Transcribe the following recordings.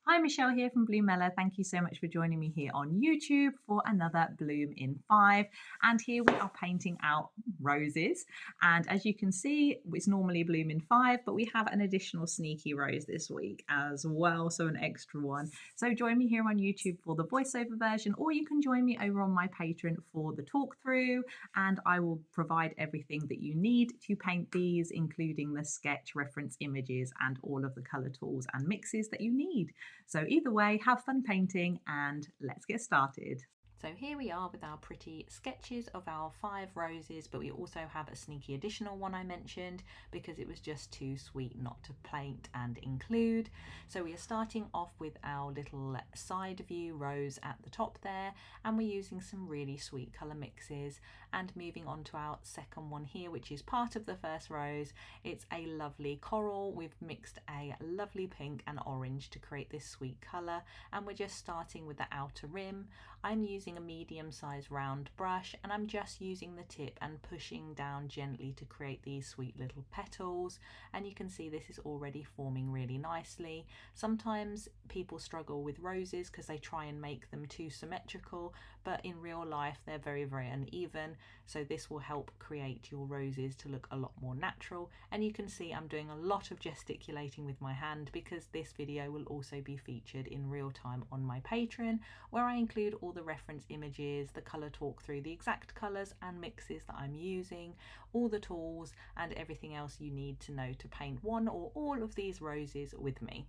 Hi, Michelle here from Bloomella. Thank you so much for joining me here on YouTube for another Bloom in 5. And here we are painting out roses. And as you can see, it's normally Bloom in 5, but we have an additional sneaky rose this week as well, so an extra one. So join me here on YouTube for the voiceover version, or you can join me over on my Patreon for the talk through, and I will provide everything that you need to paint these, including the sketch, reference images, and all of the color tools and mixes that you need. So either way, have fun painting and let's get started. So here we are with our pretty sketches of our 5 roses, but we also have a sneaky additional one I mentioned because it was just too sweet not to paint and include. So we are starting off with our little side view rose at the top there, and we're using some really sweet colour mixes, and moving on to our second one here, which is part of the first rose. It's a lovely coral. We've mixed a lovely pink and orange to create this sweet colour, and we're just starting with the outer rim. I'm using a medium-sized round brush, and I'm just using the tip and pushing down gently to create these sweet little petals, and you can see this is already forming really nicely. Sometimes people struggle with roses because they try and make them too symmetrical, but in real life they're very uneven, so this will help create your roses to look a lot more natural. And you can see I'm doing a lot of gesticulating with my hand because this video will also be featured in real time on my Patreon, where I include all the reference images, the colour talk through, the exact colours and mixes that I'm using, all the tools and everything else you need to know to paint one or all of these roses with me.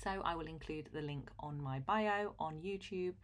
So I will include the link on my bio on YouTube,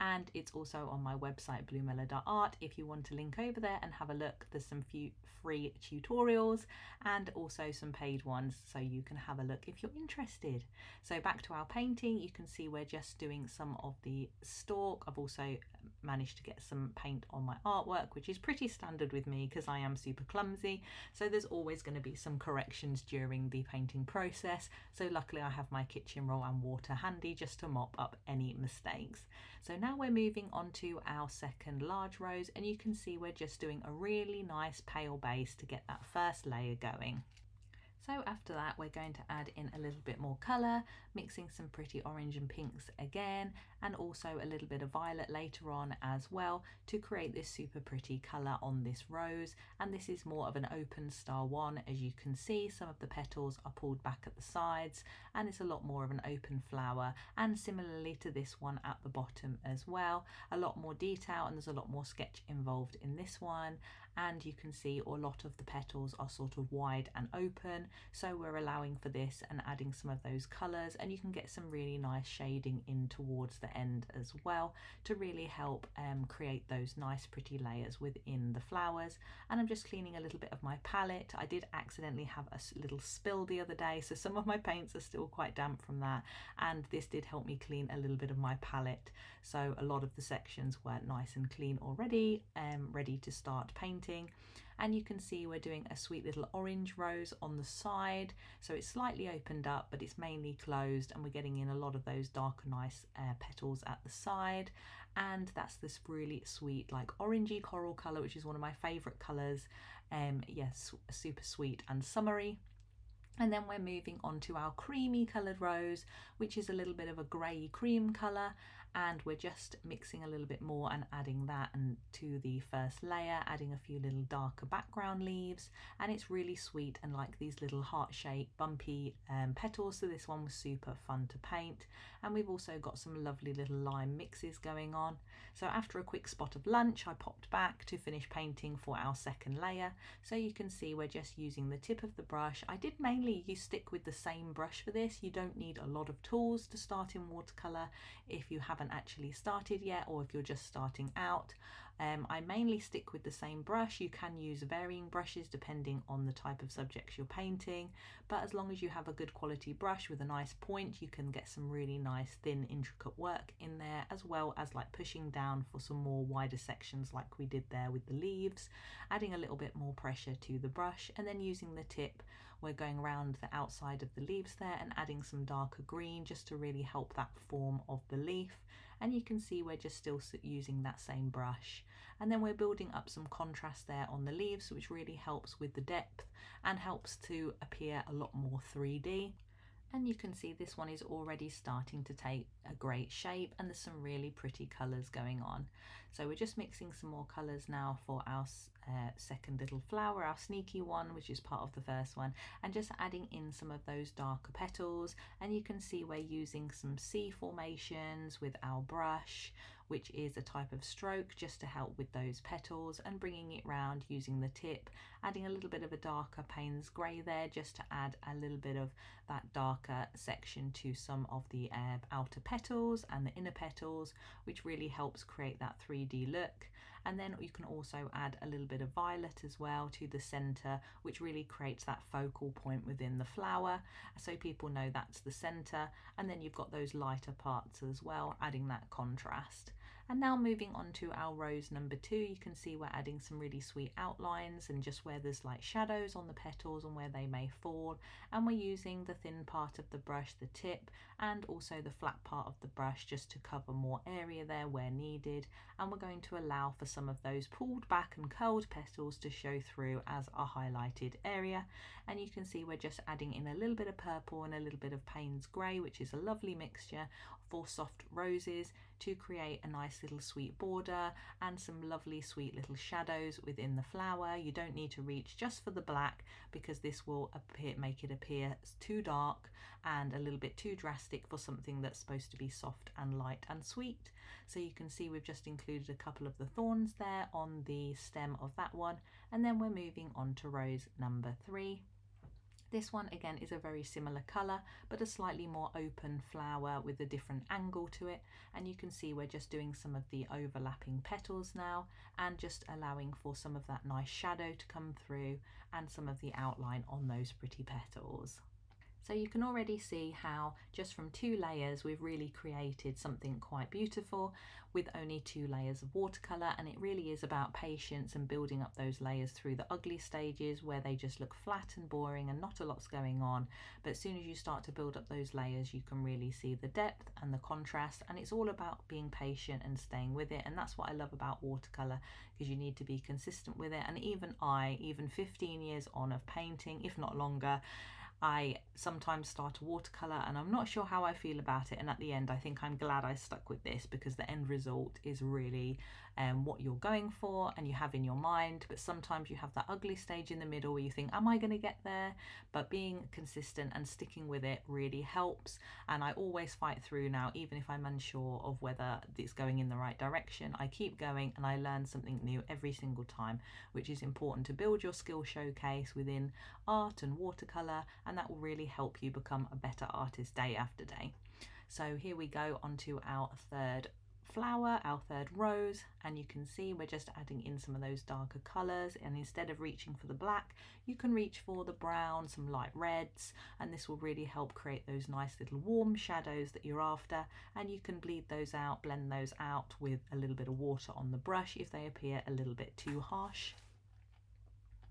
and it's also on my website bloomella.art if you want to link over there and have a look. There's some few free tutorials and also some paid ones, so you can have a look if you're interested. So back to our painting, you can see we're just doing some of the stalk. I've also managed to get some paint on my artwork, which is pretty standard with me because I am super clumsy, so there's always going to be some corrections during the painting process. So luckily I have my kitchen roll and water handy just to mop up any mistakes. So now we're moving on to our second large rose, and you can see we're just doing a really nice pale base to get that first layer going. So after that, we're going to add in a little bit more colour, mixing some pretty orange and pinks again, and also a little bit of violet later on as well to create this super pretty colour on this rose. And this is more of an open style one. As you can see, some of the petals are pulled back at the sides, and it's a lot more of an open flower. And similarly to this one at the bottom as well, a lot more detail, and there's a lot more sketch involved in this one. And you can see a lot of the petals are sort of wide and open, so we're allowing for this and adding some of those colours, and you can get some really nice shading in towards the end as well to really help create those nice pretty layers within the flowers. And I'm just cleaning a little bit of my palette. I did accidentally have a little spill the other day, so some of my paints are still quite damp from that, and this did help me clean a little bit of my palette, so a lot of the sections were nice and clean already, ready to start painting. And you can see we're doing a sweet little orange rose on the side, so it's slightly opened up but it's mainly closed, and we're getting in a lot of those darker nice petals at the side. And that's this really sweet like orangey coral colour, which is one of my favourite colours. Yes, super sweet and summery. And then we're moving on to our creamy coloured rose, which is a little bit of a grey cream colour, and we're just mixing a little bit more and adding that and to the first layer, adding a few little darker background leaves, and it's really sweet and like these little heart-shaped bumpy petals, so this one was super fun to paint. And we've also got some lovely little lime mixes going on. So after a quick spot of lunch, I popped back to finish painting for our second layer. So you can see we're just using the tip of the brush. I did mainly you stick with the same brush for this. You don't need a lot of tools to start in watercolour if you haven't actually started yet, or if you're just starting out. I mainly stick with the same brush. You can use varying brushes depending on the type of subjects you're painting, but as long as you have a good quality brush with a nice point, you can get some really nice thin intricate work in there, as well as like pushing down for some more wider sections like we did there with the leaves, adding a little bit more pressure to the brush, and then using the tip we're going around the outside of the leaves there and adding some darker green just to really help that form of the leaf. And you can see we're just still using that same brush, and then we're building up some contrast there on the leaves, which really helps with the depth and helps to appear a lot more 3D. And you can see this one is already starting to take a great shape, and there's some really pretty colours going on. So we're just mixing some more colours now for our second little flower, our sneaky one, which is part of the first one, and just adding in some of those darker petals. And you can see we're using some C formations with our brush, which is a type of stroke just to help with those petals, and bringing it round using the tip, adding a little bit of a darker Payne's grey there just to add a little bit of that darker section to some of the outer petals and the inner petals, which really helps create that 3D look. And then you can also add a little bit of violet as well to the center, which really creates that focal point within the flower, so people know that's the center. And then you've got those lighter parts as well, adding that contrast. And now moving on to our rose number 2, you can see we're adding some really sweet outlines and just where there's like shadows on the petals and where they may fall. And we're using the thin part of the brush, the tip, and also the flat part of the brush just to cover more area there where needed. And we're going to allow for some of those pulled back and curled petals to show through as a highlighted area. And you can see we're just adding in a little bit of purple and a little bit of Payne's grey, which is a lovely mixture for soft roses to create a nice little sweet border and some lovely sweet little shadows within the flower. You don't need to reach just for the black, because this will make it appear too dark and a little bit too drastic for something that's supposed to be soft and light and sweet. So you can see we've just included a couple of the thorns there on the stem of that one, and then we're moving on to rose number 3. This one again is a very similar colour, but a slightly more open flower with a different angle to it. And you can see we're just doing some of the overlapping petals now, and just allowing for some of that nice shadow to come through and some of the outline on those pretty petals. So you can already see how just from 2 layers we've really created something quite beautiful with only 2 layers of watercolour. And it really is about patience and building up those layers through the ugly stages where they just look flat and boring and not a lot's going on. But as soon as you start to build up those layers, you can really see the depth and the contrast, and it's all about being patient and staying with it. And that's what I love about watercolour, because you need to be consistent with it. And even 15 years on of painting, if not longer, I sometimes start a watercolour and I'm not sure how I feel about it, and at the end I think I'm glad I stuck with this, because the end result is really what you're going for and you have in your mind. But sometimes you have that ugly stage in the middle where you think, am I going to get there? But being consistent and sticking with it really helps, and I always fight through now. Even if I'm unsure of whether it's going in the right direction, I keep going and I learn something new every single time, which is important to build your skill showcase within art and watercolour, and that will really help you become a better artist day after day. So here we go onto our third flower, our third rose, and you can see we're just adding in some of those darker colours, and instead of reaching for the black, you can reach for the brown, some light reds, and this will really help create those nice little warm shadows that you're after. And you can blend those out with a little bit of water on the brush if they appear a little bit too harsh.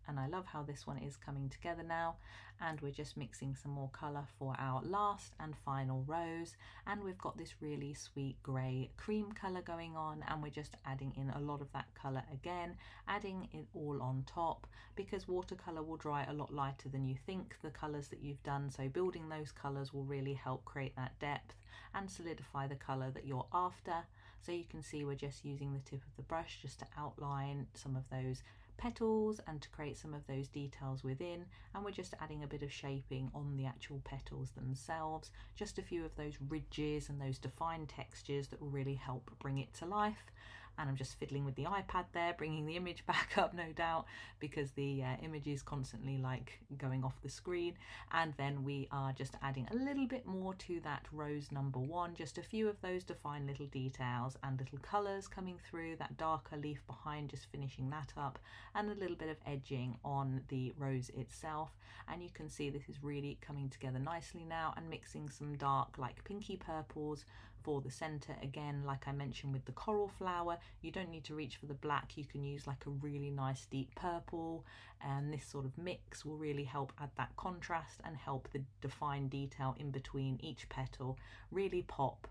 And I love how this one is coming together now. And we're just mixing some more colour for our last and final rose, and we've got this really sweet grey cream colour going on, and we're just adding in a lot of that colour again, adding it all on top, because watercolour will dry a lot lighter than you think, the colours that you've done. So building those colours will really help create that depth and solidify the colour that you're after. So you can see we're just using the tip of the brush just to outline some of those petals and to create some of those details within, and we're just adding a bit of shaping on the actual petals themselves, just a few of those ridges and those defined textures that will really help bring it to life. And I'm just fiddling with the iPad there, bringing the image back up, no doubt, because the image is constantly like going off the screen. And then we are just adding a little bit more to that rose number 1, just a few of those defined little details and little colours coming through, that darker leaf behind, just finishing that up, and a little bit of edging on the rose itself. And you can see this is really coming together nicely now, and mixing some dark like pinky purples for the center. Again, like I mentioned with the coral flower, you don't need to reach for the black, you can use like a really nice deep purple, and this sort of mix will really help add that contrast and help the defined detail in between each petal really pop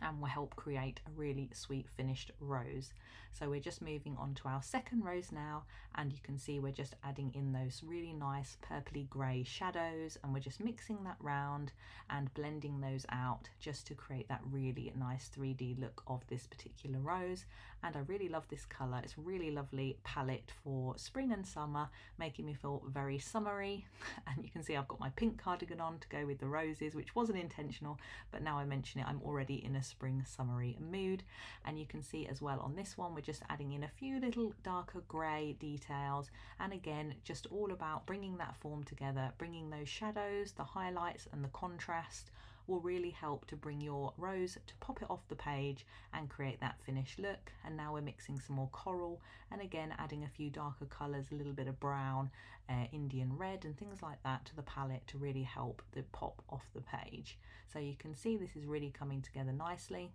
and will help create a really sweet finished rose. So we're just moving on to our second rose now, and you can see we're just adding in those really nice purpley grey shadows, and we're just mixing that round and blending those out just to create that really nice 3D look of this particular rose. And I really love this colour. It's a really lovely palette for spring and summer, making me feel very summery. And you can see I've got my pink cardigan on to go with the roses, which wasn't intentional, but now I mention it, I'm already in a spring summery mood. And you can see as well on this one, we're just adding in a few little darker grey details, and again just all about bringing that form together, bringing those shadows, the highlights and the contrast will really help to bring your rose to pop it off the page and create that finished look. And now we're mixing some more coral, and again adding a few darker colours, a little bit of brown, Indian red and things like that to the palette to really help the pop off the page. So you can see this is really coming together nicely.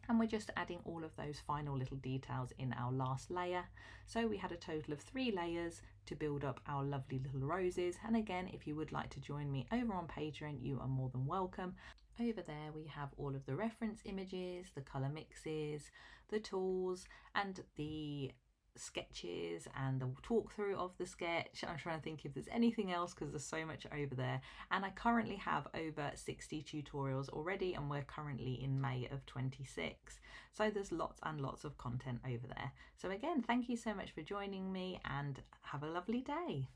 And we're just adding all of those final little details in our last layer. So we had a total of 3 layers to build up our lovely little roses. And again, if you would like to join me over on Patreon, you are more than welcome. Over there we have all of the reference images, the colour mixes, the tools and the sketches and the talk through of the sketch. I'm trying to think if there's anything else because there's so much over there, and I currently have over 60 tutorials already, and we're currently in May of 26, so there's lots and lots of content over there. So again, thank you so much for joining me and have a lovely day.